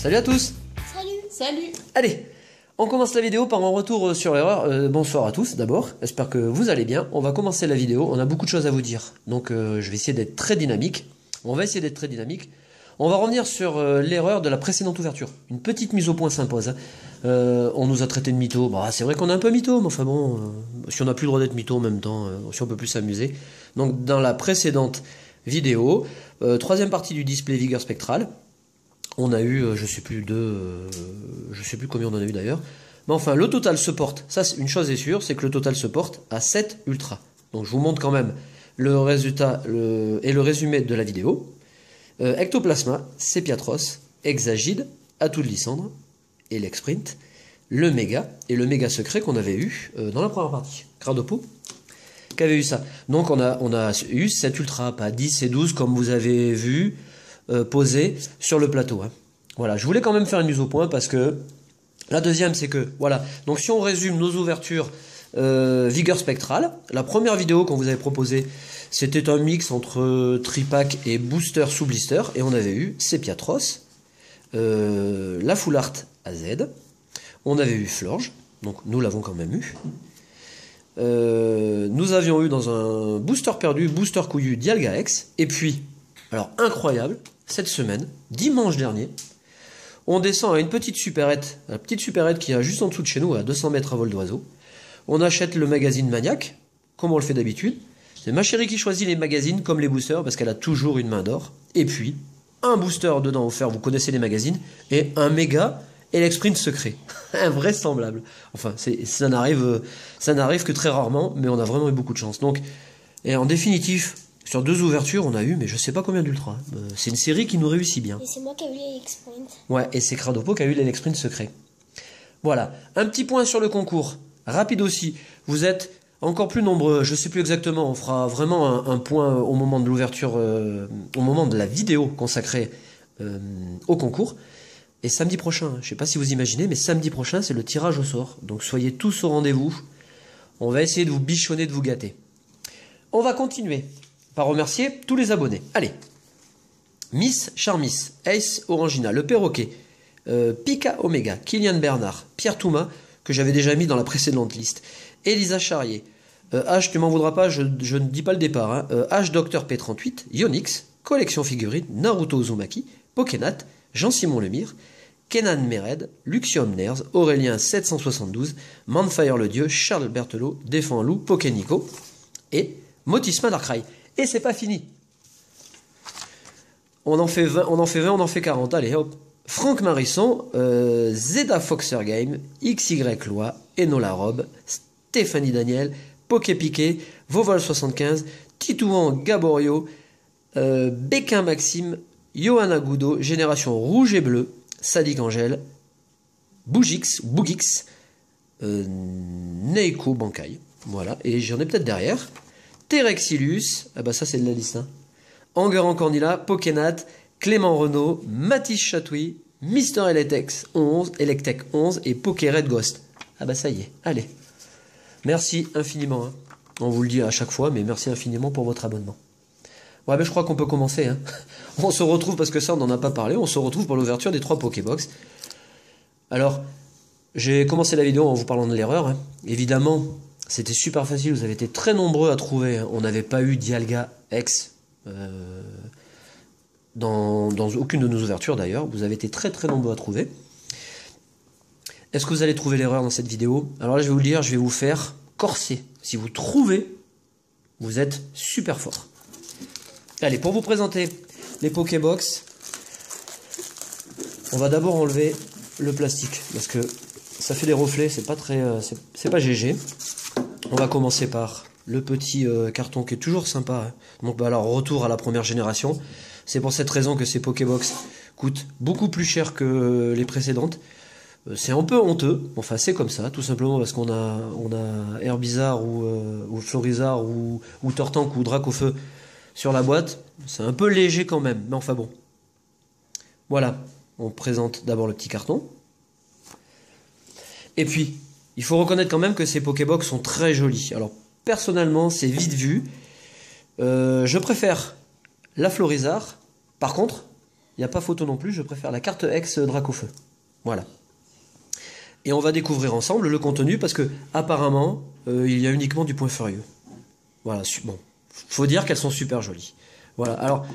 Salut à tous. Salut. Allez, on commence la vidéo par un retour sur l'erreur. Bonsoir à tous d'abord, j'espère que vous allez bien. On va commencer la vidéo, on a beaucoup de choses à vous dire. Donc je vais essayer d'être très dynamique. On va revenir sur l'erreur de la précédente ouverture. Une petite mise au point s'impose. On nous a traité de mytho. Bah, c'est vrai qu'on est un peu mytho, mais enfin bon, si on n'a plus le droit d'être mytho en même temps, si on peut plus s'amuser. Donc dans la précédente vidéo, troisième partie du display vigueur spectrale, on a eu, je sais plus combien on en a eu d'ailleurs. Mais enfin, le total se porte. Ça, une chose est sûre, c'est que le total se porte à 7 ultra. Donc je vous montre quand même le résultat et le résumé de la vidéo. Ectoplasma, Sepiatros, Hexagide, Atout de Lysandre, Elexprint, le méga et le méga secret qu'on avait eu dans la première partie. Cradopo, qui avait eu ça. Donc on a eu 7 ultra, pas 10 et 12 comme vous avez vu posé sur le plateau. Hein. Voilà, je voulais quand même faire une mise au point parce que la deuxième c'est que, voilà, donc si on résume nos ouvertures vigueur spectrale, la première vidéo qu'on vous avait proposée, c'était un mix entre tripack et booster sous blister, et on avait eu Sepiatros, la Full Art AZ, on avait eu Florge, donc nous l'avons quand même eu. Nous avions eu dans un booster perdu, booster couillu Dialga X, et puis, alors incroyable, cette semaine, dimanche dernier, on descend à une petite supérette, la petite supérette qui est juste en dessous de chez nous, à 200 mètres à vol d'oiseau. On achète le magazine Maniac, comme on le fait d'habitude. C'est ma chérie qui choisit les magazines comme les boosters, parce qu'elle a toujours une main d'or. Et puis, un booster dedans offert, vous connaissez les magazines, et un méga Elexprint secret. Invraisemblable. Enfin, ça n'arrive que très rarement, mais on a vraiment eu beaucoup de chance. Donc, et en définitif, sur 2 ouvertures, on a eu, mais je sais pas combien d'ultra. C'est une série qui nous réussit bien. Et c'est moi qui ai eu l'Elexprint. Ouais, et c'est Cradopo qui a eu l'Elexprint secret. Voilà. Un petit point sur le concours. Rapide aussi. Vous êtes encore plus nombreux. Je sais plus exactement. On fera vraiment un point au moment de l'ouverture, au moment de la vidéo consacrée au concours. Et samedi prochain, je sais pas si vous imaginez, mais samedi prochain, c'est le tirage au sort. Donc soyez tous au rendez-vous. On va essayer de vous bichonner, de vous gâter. On va continuer par remercier tous les abonnés. Allez. Miss Charmis, Ace Orangina, le perroquet, Pika Omega, Kylian Bernard, Pierre Touma, que j'avais déjà mis dans la précédente liste, Elisa Charrier, H, tu m'en voudras pas, je ne dis pas le départ, hein, H Docteur P38, Yonix, Collection Figurine, Naruto Uzumaki, Pokénat, Jean-Simon Lemire, Kenan Mered, Luxium Ners, Aurélien 772, Manfire le Dieu, Charles Berthelot, Défend Loup, Pokénico et Motisma Darkrai. Et c'est pas fini. On en fait 20, on en fait 40, allez hop. Franck Marisson, Zeda Foxer Game, XY Loi, Enola Rob, Stéphanie Daniel, Poké Piqué, Vovol 75, Titouan Gaborio, Béquin Maxime, Johanna Goudot, Génération Rouge et Bleu, Sadik Angèle, Bougix, Neiko Bankai, voilà, et j'en ai peut-être derrière, Terexilus, ah bah ça c'est de la liste, hein. Enguerrand Cornila, Pokénat, Clément Renault, Mathis Chatouille, Mister Electech 11 et Pokéred Ghost. Ah bah ça y est, allez. Merci infiniment, hein. On vous le dit à chaque fois, mais merci infiniment pour votre abonnement. Ouais, mais je crois qu'on peut commencer, hein. On se retrouve, parce que ça on n'en a pas parlé, on se retrouve pour l'ouverture des 3 Pokébox. Alors, j'ai commencé la vidéo en vous parlant de l'erreur, hein. Évidemment, c'était super facile, vous avez été très nombreux à trouver, hein. On n'avait pas eu Dialga X dans aucune de nos ouvertures d'ailleurs, vous avez été très nombreux à trouver. Est-ce que vous allez trouver l'erreur dans cette vidéo? Alors là je vais vous le dire, je vais vous faire corser. Si vous trouvez, vous êtes super fort. Allez, pour vous présenter les Pokébox, on va d'abord enlever le plastique, parce que ça fait des reflets, c'est pas très, c'est pas GG. On va commencer par le petit carton qui est toujours sympa, hein. Donc bah alors retour à la première génération. C'est pour cette raison que ces Pokébox coûtent beaucoup plus cher que les précédentes. C'est un peu honteux, enfin c'est comme ça, tout simplement parce qu'on a Herbizarre ou Florizarre ou Tortank ou Dracofeu sur la boîte. C'est un peu léger quand même, mais enfin bon. Voilà, on présente d'abord le petit carton. Et puis, il faut reconnaître quand même que ces Pokébox sont très jolis. Alors personnellement, c'est vite vu. Je préfère la Florizarre. Par contre, Il n'y a pas photo non plus, je préfère la carte ex Dracofeu. Voilà. Et on va découvrir ensemble le contenu parce que apparemment il y a uniquement du point furieux. Voilà, bon. Faut dire qu'elles sont super jolies. Voilà, alors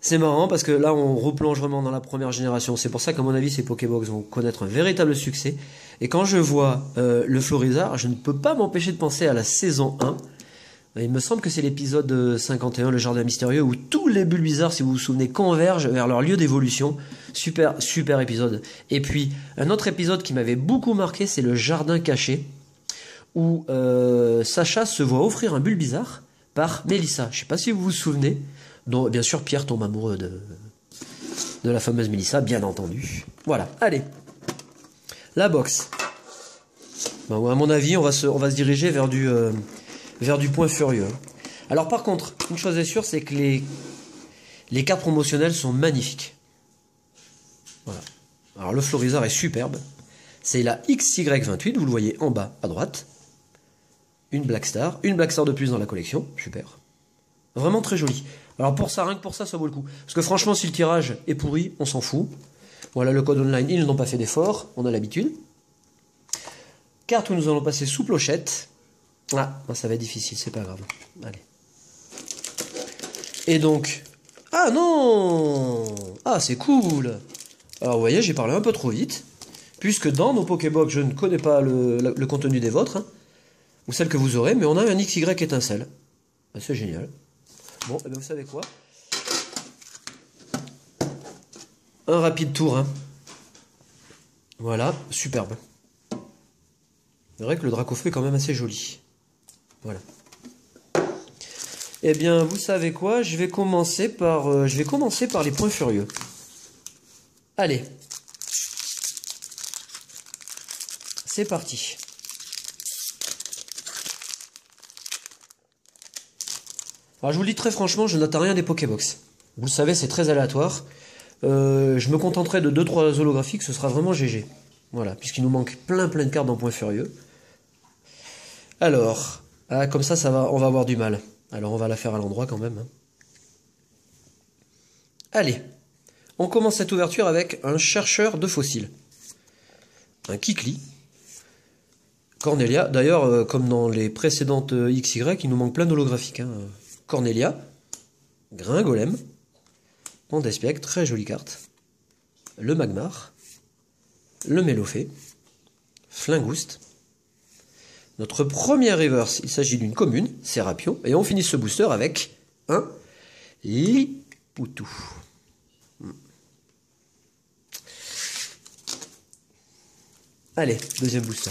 c'est marrant parce que là on replonge vraiment dans la première génération. C'est pour ça qu'à mon avis ces Pokébox vont connaître un véritable succès. Et quand je vois le Florizard, je ne peux pas m'empêcher de penser à la saison 1. Il me semble que c'est l'épisode 51, le jardin mystérieux, où tous les Bulbizarres, si vous vous souvenez, convergent vers leur lieu d'évolution. Super, super épisode. Et puis, un autre épisode qui m'avait beaucoup marqué, c'est le jardin caché, où Sacha se voit offrir un Bulbizarre par Mélissa. Je ne sais pas si vous vous souvenez, dont bien sûr Pierre tombe amoureux de la fameuse Mélissa, bien entendu. Voilà, allez. La box. Bon, à mon avis, on va se diriger vers du point furieux. Alors par contre, une chose est sûre, c'est que les cartes promotionnelles sont magnifiques. Voilà. Alors le Florizard est superbe. C'est la XY28, vous le voyez en bas à droite. Une Black Star de plus dans la collection, super. Vraiment très joli. Alors pour ça, rien que pour ça, ça vaut le coup. Parce que franchement, si le tirage est pourri, on s'en fout. Voilà le code online, ils n'ont pas fait d'effort, on a l'habitude. Carte où nous allons passer sous clochette. Ah, ça va être difficile, c'est pas grave. Allez. Et donc... Ah non! Ah, c'est cool! Alors vous voyez, j'ai parlé un peu trop vite. Puisque dans nos Pokébox, je ne connais pas le contenu des vôtres. Hein, ou celle que vous aurez, mais on a un XY étincelle. Ah, c'est génial. Bon, et bien vous savez quoi? Un rapide tour. Hein. Voilà, superbe. C'est vrai que le Dracofeu est quand même assez joli. Voilà. Eh bien, vous savez quoi? Je vais commencer par les points furieux. Allez. C'est parti. Alors, je vous le dis très franchement, je n'attends rien des Pokébox. Vous le savez, c'est très aléatoire. Je me contenterai de 2-3 holographiques, ce sera vraiment GG. Voilà, puisqu'il nous manque plein de cartes dans points furieux. Alors... Ah, comme ça va, on va avoir du mal. Alors, on va la faire à l'endroit quand même. Hein. Allez, on commence cette ouverture avec un chercheur de fossiles. Un Kikli. Cornelia. D'ailleurs, comme dans les précédentes XY, il nous manque plein d'holographiques. Hein. Cornelia. Gringolem. Pandespiègue, très jolie carte. Le Magmar. Le Mélofée. Flingouste. Notre premier reverse, il s'agit d'une commune, Sérapio, et on finit ce booster avec un Lipoutou. Allez, deuxième booster.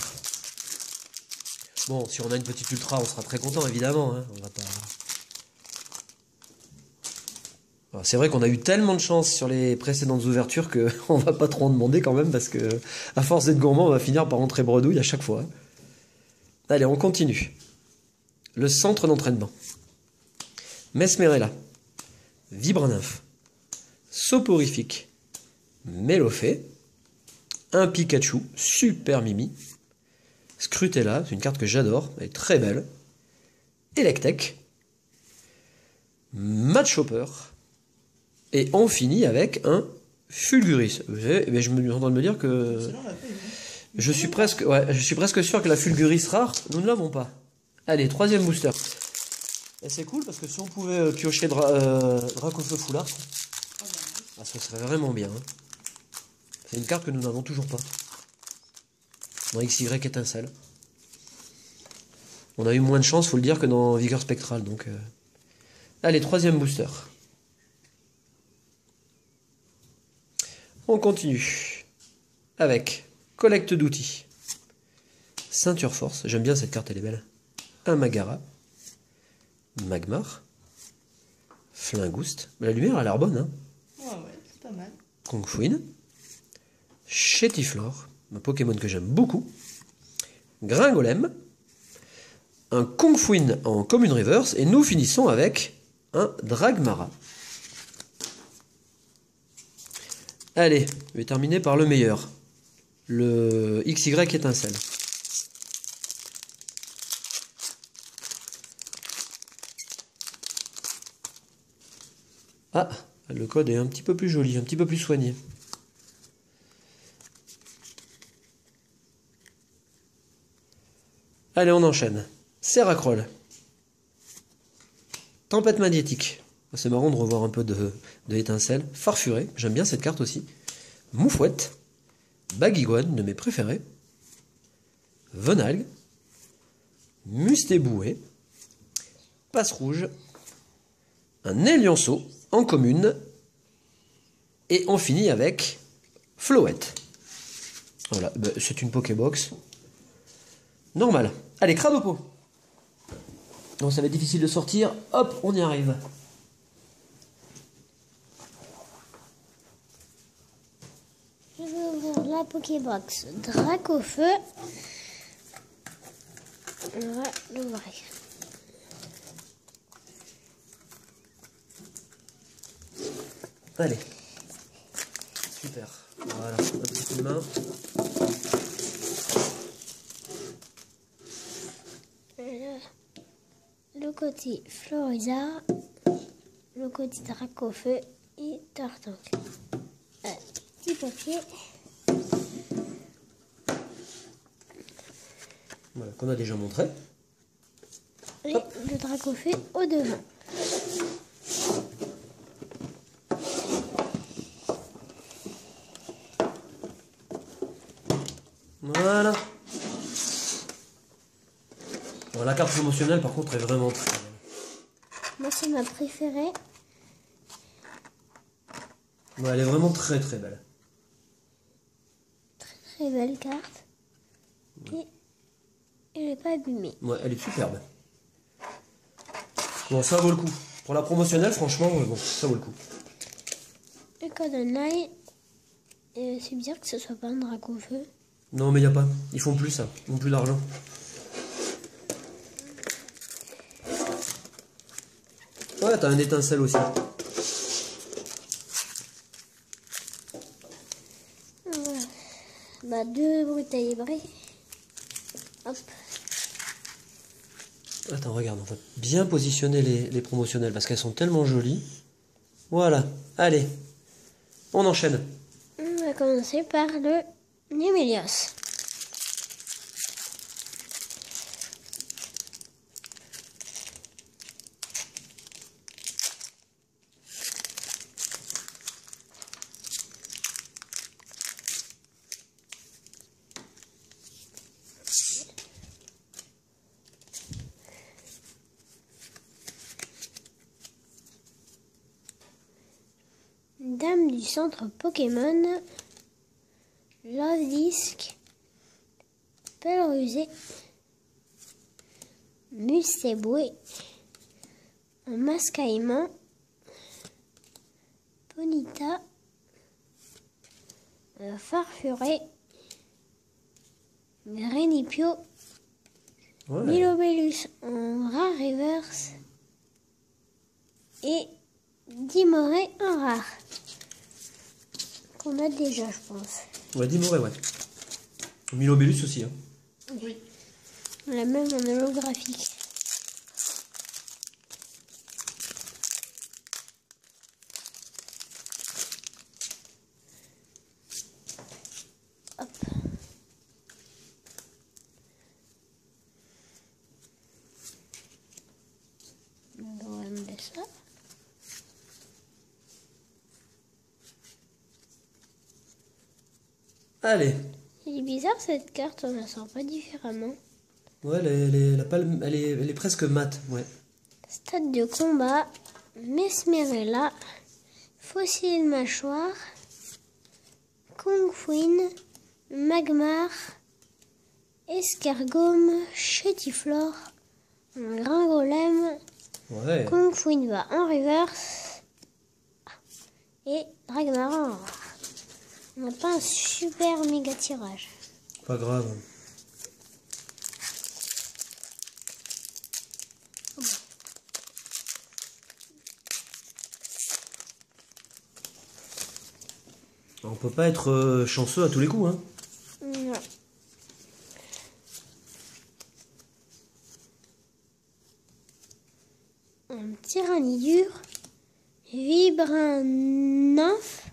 Bon, si on a une petite ultra, on sera très content, évidemment. Hein. On va pas... C'est vrai qu'on a eu tellement de chance sur les précédentes ouvertures qu'on va pas trop en demander quand même, parce que à force d'être gourmand, on va finir par rentrer bredouille à chaque fois. Allez, on continue. Le centre d'entraînement. Mesmerella. Vibranymph. Soporifique. Mélofée. Un Pikachu. Super Mimi. Scrutella. C'est une carte que j'adore. Elle est très belle. Electek. Matchhopper. Et on finit avec un Fulguris. Je suis en train de me dire que... Je suis presque sûr que la Fulguris rare, nous ne l'avons pas. Allez, troisième booster. Et c'est cool parce que si on pouvait piocher Dracofeu Foulard, ce serait vraiment bien. Hein. C'est une carte que nous n'avons toujours pas. Dans XY étincelle. On a eu moins de chance, faut le dire, que dans Vigueur Spectral. Donc, allez, troisième booster. On continue avec collecte d'outils, ceinture force, j'aime bien cette carte, elle est belle, un Magara, Magmar, Flingouste, la lumière a l'air bonne, hein. Ouais, c'est pas mal. Kongfuin, Chétiflore, un Pokémon que j'aime beaucoup, Gringolem, un Kongfuin en commune reverse, et nous finissons avec un Dragmara. Allez, je vais terminer par le meilleur. Le XY étincelle. Ah, Le code est un petit peu plus joli, un petit peu plus soigné. Allez, on enchaîne. Seracroll. Tempête magnétique. C'est marrant de revoir un peu de étincelle. Farfuré, j'aime bien cette carte aussi. Moufouette. Baguigouane, de mes préférés. Venalgue. Mustéboué. Passe rouge. Un Élionceau en commune. Et on finit avec Floette. Voilà, bah, c'est une Pokébox. Normal. Allez, Cradopo. Non, ça va être difficile de sortir. Hop, on y arrive. Je vais ouvrir la Pokébox Dracofeu. On va l'ouvrir. Allez. Super. Voilà, un petit coup de main. Le côté Floriza, le côté Dracofeu et Tartanque. Petit papier. Voilà, qu'on a déjà montré. Et le Dracofeu au devant. Voilà. Bon, la carte promotionnelle, par contre, est vraiment très belle. Moi, c'est ma préférée. Ouais, elle est vraiment très très belle. Très belle carte. Et elle n'est pas abîmée. Ouais, elle est superbe. Bon, ça vaut le coup. Pour la promotionnelle, franchement, bon, ça vaut le coup. Le code online. C'est bizarre que ce soit pas un Dracofeu. Non, mais il n'y a pas. Ils font plus ça. Ils n'ont plus d'argent. Ouais, t'as un étincelle aussi. Voilà. Bah, 2 bouteilles brées. Hop. Attends, regarde, on va bien positionner les promotionnelles parce qu'elles sont tellement jolies. Voilà, allez, on enchaîne. On va commencer par le Numélios. Dame du centre Pokémon, Love Disc, Pelle rusée, Mustéboué, un Mascaïman, Ponita, Farfuré, Grenipio, Ouais. Milobellus en rare reverse et Dimoré en rare. Qu'on a déjà, je pense. Ouais, Dimoré, ouais. Milobellus aussi, hein. Oui. On l'a même en holographique. Hop. On va enlever ça. Allez. C'est bizarre cette carte, on la sent pas différemment. Ouais, la palme, elle est presque mate, ouais. Stade de combat, Mesmerella, Fossile mâchoire, Kongfuin, Magmar, Escargome, Chétiflore, un Gringolem, Ouais. Kongfuin va en reverse et Dragmar en rare. On n'a pas un super méga tirage. Pas grave. On peut pas être chanceux à tous les coups, hein. Non. Un Tyrannidure Vibrin nymphe,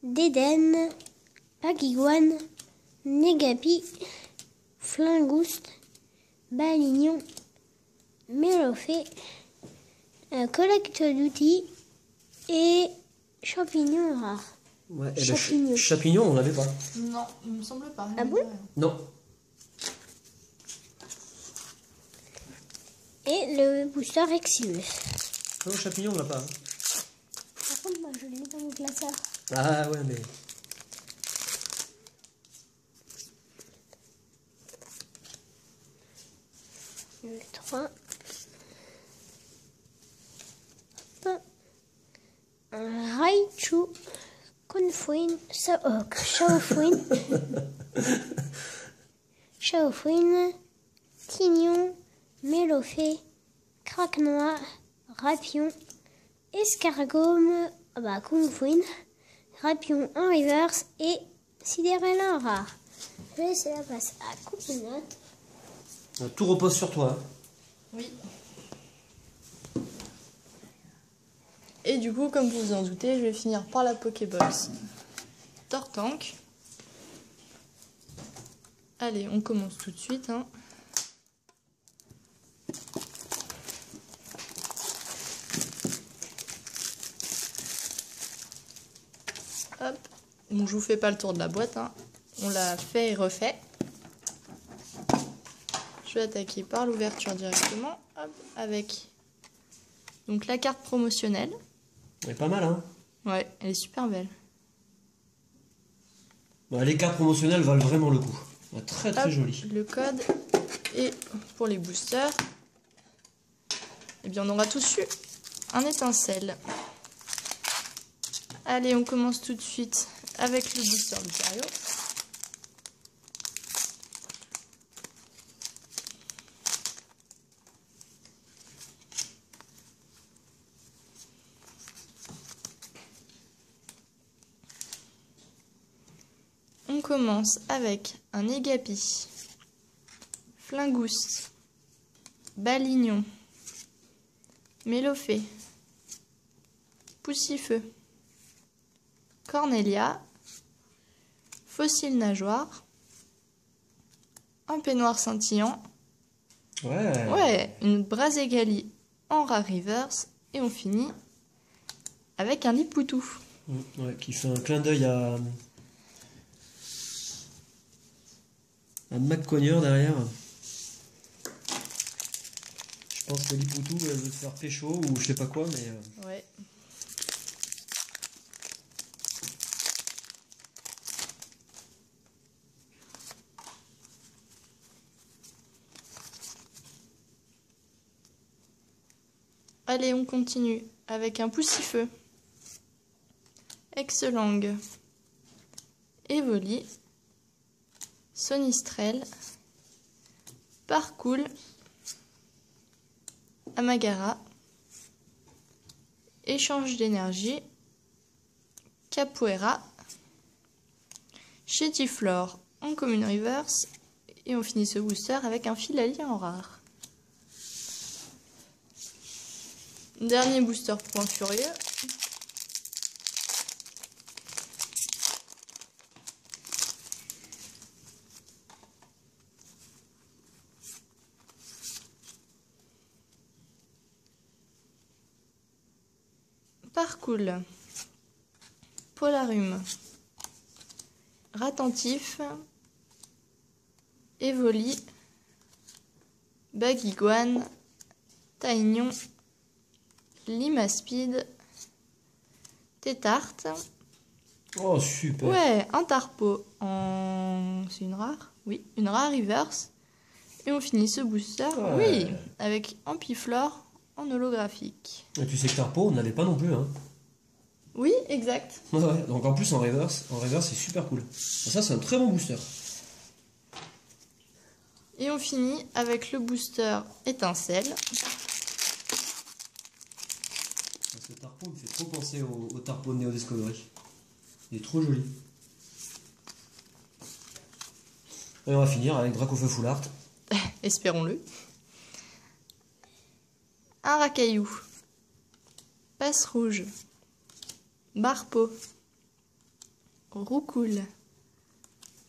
Dédène, Pagiguane, Négapi, Flingouste, Balignon, Mélophée, collecte d'outils et champignons rares. Ouais, et Champignon. Champignon, on l'avait pas. Non, il me semble pas. Ah bon? Non. Et le booster Exilus. Non, champignon, on l'a pas. Hein. Par contre, moi je l'ai mis dans mon classeur. Ah ouais, mais... Le 3. Hop. Un Raichu, Confouine, Shaofuine, Shaofuine, Tignon, Mélophée, Craque-Noir, Rapion, Escargome, Confouine, Rapion en reverse et Sidérella rare. Je vais laisser la place à Coupinote. Tout repose sur toi. Hein. Oui. Et du coup, comme vous vous en doutez, je vais finir par la Pokébox Tortank. Allez, on commence tout de suite. Hein. Hop. Bon, je vous fais pas le tour de la boîte. Hein. On l'a fait et refait. Je vais attaquer par l'ouverture directement. Hop, avec donc la carte promotionnelle. Elle est pas mal, hein. Ouais, elle est super belle. Bah, les cartes promotionnelles valent vraiment le coup. Très très Hop, joli. le code. Et pour les boosters, eh bien on aura tous eu un étincelle. Allez, on commence tout de suite avec le booster Lucario. On commence avec un Négapi, Flingouste, Balignon, Mélophée, Poussifeu, Cornelia, Fossile Nageoire, un peignoir scintillant, ouais, une Braségali en rare reverse et on finit avec un Lipoutou. Ouais, qui fait un clin d'œil à McCogneur derrière. Je pense que Lipoutou, elle veut se faire pécho ou je sais pas quoi, mais... Ouais. Allez, on continue avec un Poussifeu, Excelang, Evoli, Sonistrel, Parcoul, Amagara, Échange d'énergie, Capoeira, Chétiflore en commune reverse et on finit ce booster avec un Filali en rare. Dernier booster point furieux. Parcoul, Polarum, Ratentif, Evoli, Baguiguane, Taignon, Limaspide, Tétarte. Oh, super. Ouais, un Tarpo en... C'est une rare? Oui, une rare reverse. Et on finit ce booster, Ouais. oui, avec Ampiflore en holographique. Et tu sais que Tarpo, on n'avait pas non plus, hein. Oui, exact. Ouais, donc en plus en reverse c'est super cool. Ça, c'est un très bon booster. Et on finit avec le booster étincelle. Ce Tarpo me fait trop penser au Tarpo de Neo Discovery. Il est trop joli. Et on va finir avec Dracofeu Full Art. Espérons-le. Un Racaillou, Passe rouge. Barpeau. Roucoule.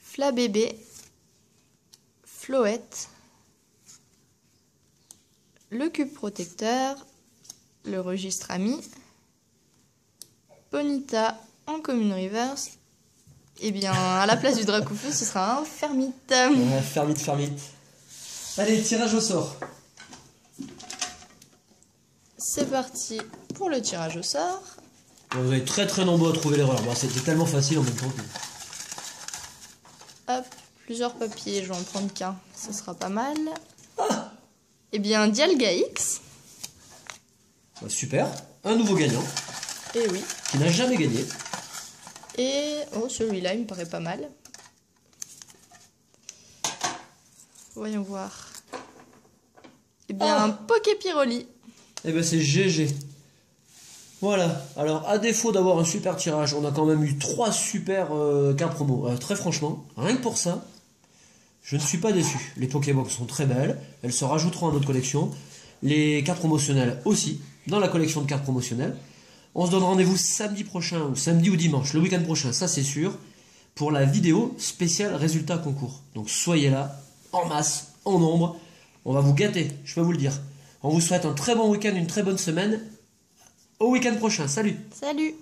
Flabébé. Floette. Le cube protecteur. Le registre ami. Bonita en commune reverse. Et bien, à la place du Dracofeu, ce sera un Fermite. Ouais, Fermite. Allez, tirage au sort. C'est parti pour le tirage au sort. Vous êtes très nombreux à trouver l'erreur. Bon, c'était tellement facile en même temps. Hop, plusieurs papiers, je vais en prendre qu'un. Ce sera pas mal. Et bien, Dialga X. Bah, super. Un nouveau gagnant. Et oui. Qui n'a jamais gagné. Et oh, celui-là, il me paraît pas mal. Voyons voir. Et bien, un Poképiroli. Eh ben c'est GG. Voilà. Alors, à défaut d'avoir un super tirage, on a quand même eu 3 super cartes promo. Très franchement, rien que pour ça, je ne suis pas déçu. Les Pokébox sont très belles. Elles se rajouteront à notre collection. Les cartes promotionnelles aussi, dans la collection de cartes promotionnelles. On se donne rendez-vous samedi prochain, ou samedi ou dimanche, le week-end prochain, ça c'est sûr, pour la vidéo spéciale résultat concours. Donc soyez là, en masse, en nombre. On va vous gâter, je peux vous le dire. On vous souhaite un très bon week-end, une très bonne semaine. Au week-end prochain, salut! Salut!